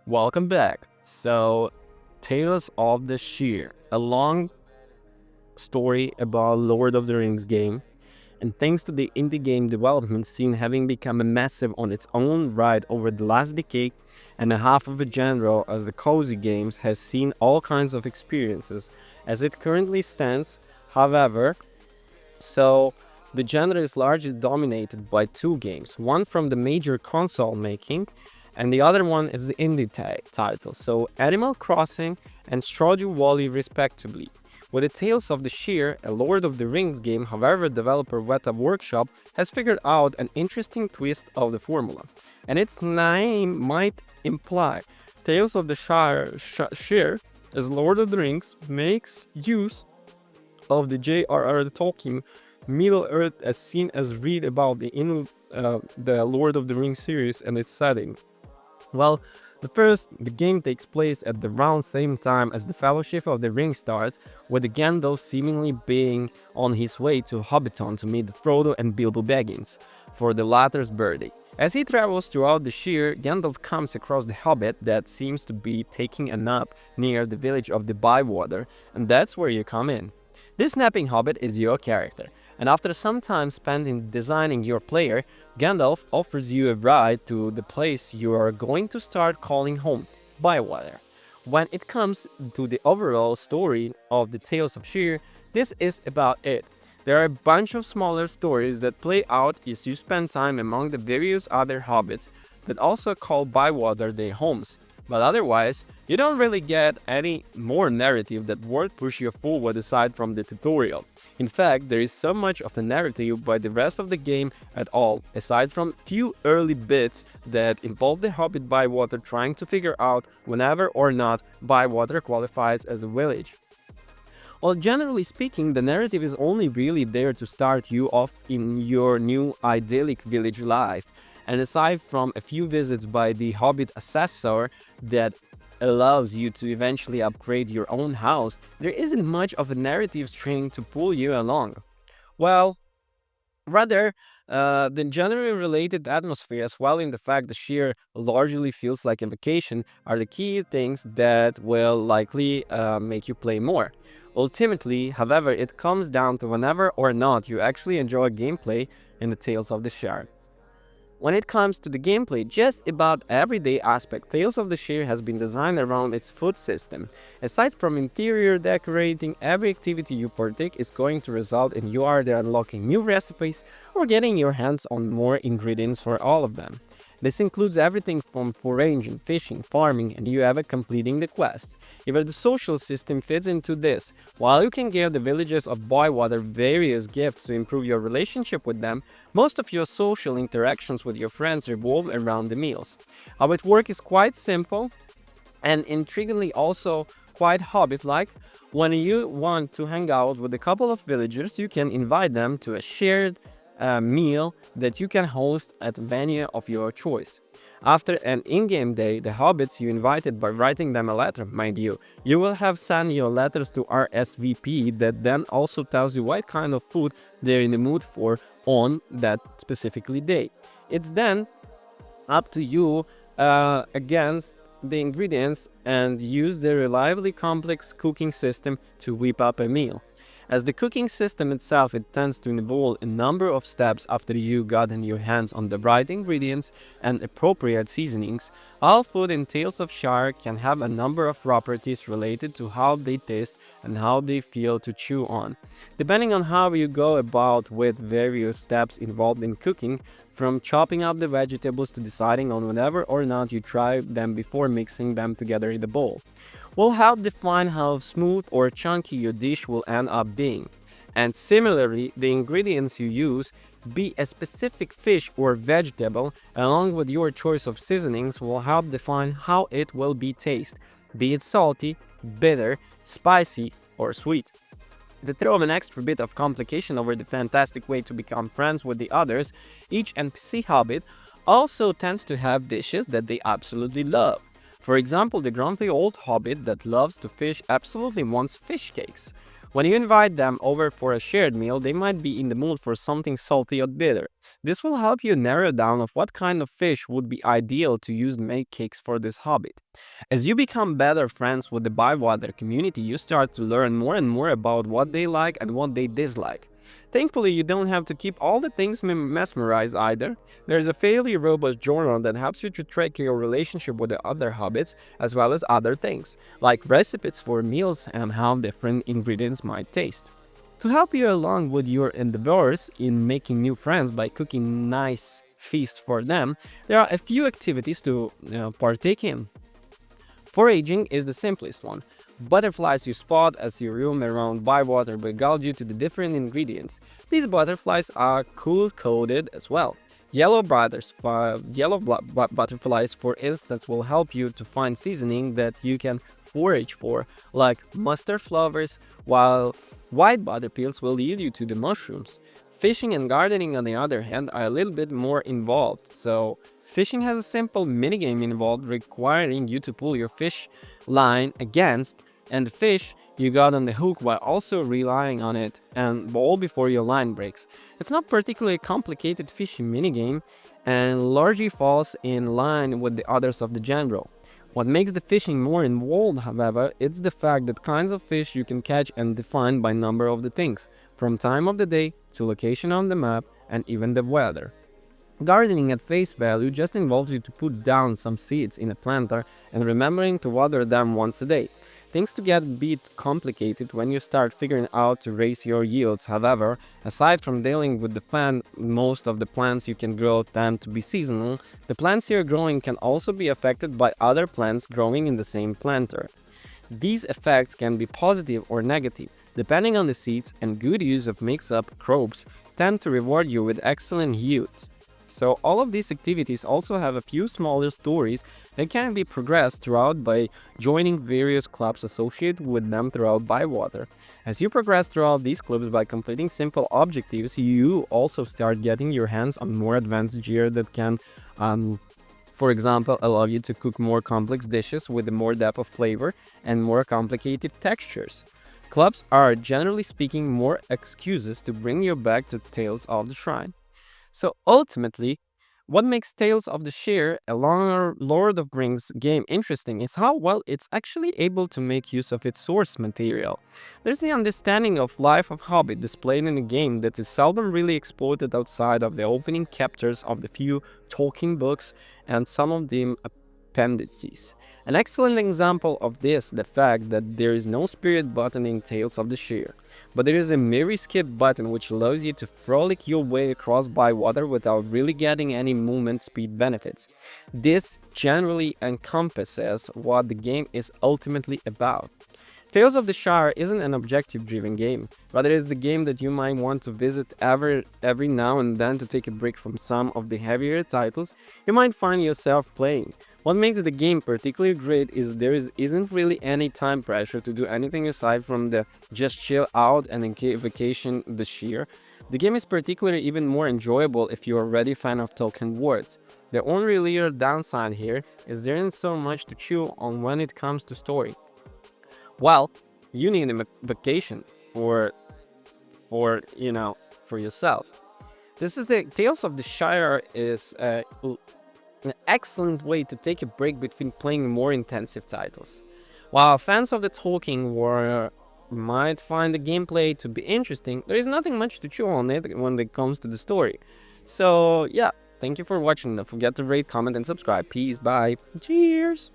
Welcome back. Tales of the Sheer, a long story about Lord of the Rings game, and thanks to the indie game development scene having become a massive on its own right over the last decade and a half of a genre as the cozy games has seen all kinds of experiences. As it currently stands, however, so the genre is largely dominated by two games, one from the major console making, and the other one is the indie title, so Animal Crossing and Stardew Valley respectively. With the Tales of the Sheer, a Lord of the Rings game, however, developer Weta Workshop has figured out an interesting twist of the formula, and its name might imply Tales of the Sheer, as Lord of the Rings makes use of the J.R.R. Tolkien Middle Earth as seen as read about the Lord of the Rings series and its setting. Well, the game takes place at the round same time as the Fellowship of the Ring starts, with Gandalf seemingly being on his way to Hobbiton to meet Frodo and Bilbo Baggins for the latter's birthday. As he travels throughout the Shire, Gandalf comes across the hobbit that seems to be taking a nap near the village of the Bywater, and that's where you come in. This napping hobbit is your character, and after some time spent in designing your player, Gandalf offers you a ride to the place you are going to start calling home, Bywater. When it comes to the overall story of the Tales of Shire, this is about it. There are a bunch of smaller stories that play out as you spend time among the various other hobbits that also call Bywater their homes. But otherwise, you don't really get any more narrative that would push you forward aside from the tutorial. In fact, there is so much of the narrative by the rest of the game at all, aside from few early bits that involve the Hobbit Bywater trying to figure out whenever or not Bywater qualifies as a village. Well, generally speaking, the narrative is only really there to start you off in your new idyllic village life. And aside from a few visits by the Hobbit Assessor that allows you to eventually upgrade your own house, there isn't much of a narrative string to pull you along. Well, rather, the generally related atmosphere, as well in the fact the Sheer largely feels like a vacation, are the key things that will likely make you play more. Ultimately, however, it comes down to whenever or not you actually enjoy gameplay in the Tales of the Shire. When it comes to the gameplay, just about everyday aspect, Tales of the Shire has been designed around its food system. Aside from interior decorating, every activity you partake is going to result in you either unlocking new recipes or getting your hands on more ingredients for all of them. This includes everything from foraging, fishing, farming, and you ever completing the quests. Even the social system fits into this. While you can give the villagers of Bywater various gifts to improve your relationship with them, most of your social interactions with your friends revolve around the meals. How it works is quite simple and intriguingly also quite hobbit-like. When you want to hang out with a couple of villagers, you can invite them to a shared meal that you can host at a venue of your choice. After an in-game day, the hobbits you invited by writing them a letter, mind you will have sent your letters to RSVP that then also tells you what kind of food they're in the mood for on that specifically day. It's then up to you against the ingredients and use the reliably complex cooking system to whip up a meal. As the cooking system itself, it tends to involve a number of steps after you gotten your hands on the right ingredients and appropriate seasonings. All food in Tales of Shire can have a number of properties related to how they taste and how they feel to chew on. Depending on how you go about with various steps involved in cooking, from chopping up the vegetables to deciding on whether or not you try them before mixing them together in the bowl, will help define how smooth or chunky your dish will end up being. And similarly, the ingredients you use, be a specific fish or vegetable, along with your choice of seasonings, will help define how it will be taste, be it salty, bitter, spicy, or sweet. To throw an extra bit of complication over the fantastic way to become friends with the others, each NPC hobbit also tends to have dishes that they absolutely love. For example, the grumpy old hobbit that loves to fish absolutely wants fish cakes, When you invite them over for a shared meal, they might be in the mood for something salty or bitter. This will help you narrow down of what kind of fish would be ideal to use to make cakes for this hobby. As you become better friends with the Bywater community, you start to learn more and more about what they like and what they dislike. Thankfully, you don't have to keep all the things mesmerized either. There's a fairly robust journal that helps you to track your relationship with the other hobbits, as well as other things, like recipes for meals and how different ingredients might taste. To help you along with your endeavors in making new friends by cooking nice feasts for them, there are a few activities to partake in. Foraging is the simplest one. Butterflies you spot as you roam around Bywater will guide you to the different ingredients. These butterflies are cool-coded as well. Butterflies, for instance, will help you to find seasoning that you can forage for, like mustard flowers, while white butterpills will lead you to the mushrooms. Fishing and gardening, on the other hand, are a little bit more involved. So, fishing has a simple minigame involved requiring you to pull your fish line against and the fish you got on the hook while also relying on it and all before your line breaks. It's not particularly complicated fishing minigame and largely falls in line with the others of the genre. What makes the fishing more involved, however, it's the fact that kinds of fish you can catch and defined by number of the things, from time of the day to location on the map and even the weather. Gardening at face value just involves you to put down some seeds in a planter and remembering to water them once a day. Things to get a bit complicated when you start figuring out to raise your yields. However, aside from dealing with the plant, most of the plants you can grow tend to be seasonal. The plants you're growing can also be affected by other plants growing in the same planter. These effects can be positive or negative, depending on the seeds, and good use of mix-up crops tend to reward you with excellent yields. So all of these activities also have a few smaller stories that can be progressed throughout by joining various clubs associated with them throughout Bywater. As you progress throughout these clubs by completing simple objectives, you also start getting your hands on more advanced gear that can, for example, allow you to cook more complex dishes with more depth of flavor and more complicated textures. Clubs are, generally speaking, more excuses to bring you back to Tales of the Shrine. So ultimately, what makes Tales of the Shire, a Lord of the Rings game, interesting is how well it's actually able to make use of its source material. There's the understanding of life of Hobbit displayed in the game that is seldom really exploited outside of the opening chapters of the few Tolkien books and some of the appendices. An excellent example of this the fact that there is no spirit button in Tales of the Shire, but there is a merry skip button which allows you to frolic your way across Bywater without really getting any movement speed benefits. This generally encompasses what the game is ultimately about. Tales of the Shire isn't an objective-driven game, rather it's the game that you might want to visit every now and then to take a break from some of the heavier titles you might find yourself playing. What makes the game particularly great is there isn't really any time pressure to do anything aside from the just chill out and vacation the Shire. The game is particularly even more enjoyable if you're already a fan of Tolkien words. The only real downside here is there isn't so much to chew on when it comes to story. Well, you need a vacation for yourself. This is the Tales of the Shire is an excellent way to take a break between playing more intensive titles. While fans of the Tolkien war might find the gameplay to be interesting, there is nothing much to chew on it when it comes to the story. So yeah, thank you for watching. Don't forget to rate, comment, and subscribe. Peace, bye, cheers!